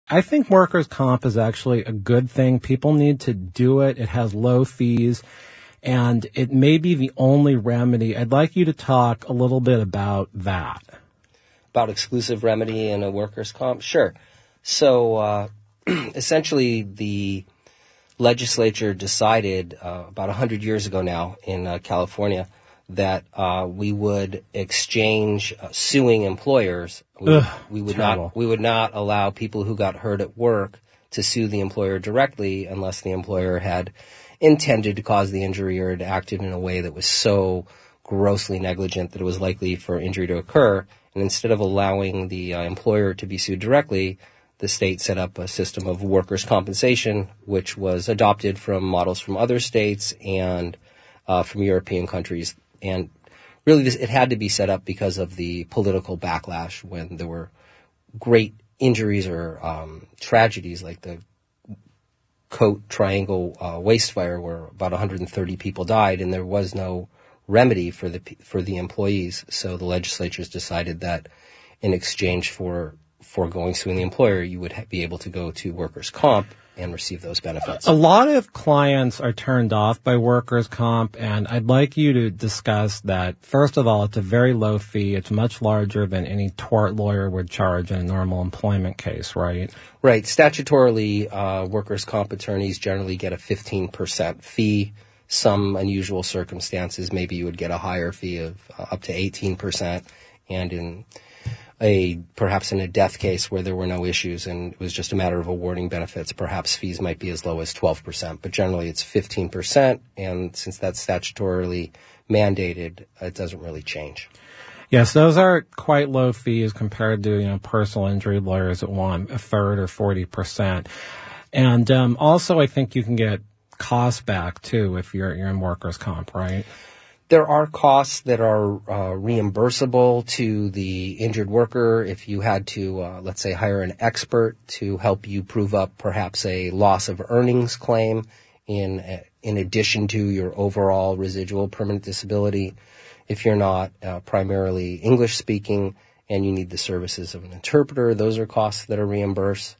I think workers' comp is actually a good thing. People need to do it. It has low fees, and it may be the only remedy. I'd like you to talk a little bit about that. About exclusive remedy in a workers' comp? Sure. So essentially the legislature decided about 100 years ago now in California that we would exchange suing employers. We would not allow people who got hurt at work to sue the employer directly unless the employer had intended to cause the injury or had acted in a way that was so grossly negligent that it was likely for injury to occur. And instead of allowing the employer to be sued directly, the state set up a system of workers' compensation, which was adopted from models from other states and from European countries. And really, it had to be set up because of the political backlash when there were great injuries or tragedies like the Coat Triangle waste fire, where about 130 people died, and there was no remedy for the employees. So the legislatures decided that in exchange for going suing the employer, you would be able to go to workers' comp and receive those benefits. A lot of clients are turned off by workers' comp, and I'd like you to discuss that. First of all, it's a very low fee. It's much larger than any tort lawyer would charge in a normal employment case, right? Right. Statutorily, workers' comp attorneys generally get a 15% fee. Some unusual circumstances, maybe you would get a higher fee of up to 18%. And perhaps in a death case where there were no issues and it was just a matter of awarding benefits, perhaps fees might be as low as 12%, but generally it's 15%. And since that's statutorily mandated, it doesn't really change. Yes, those are quite low fees compared to, personal injury lawyers that want a third or 40%. And also I think you can get costs back too if you're in workers' comp, right? There are costs that are reimbursable to the injured worker if you had to, let's say, hire an expert to help you prove up perhaps a loss of earnings claim in addition to your overall residual permanent disability. If you're not primarily English speaking and you need the services of an interpreter, those are costs that are reimbursed.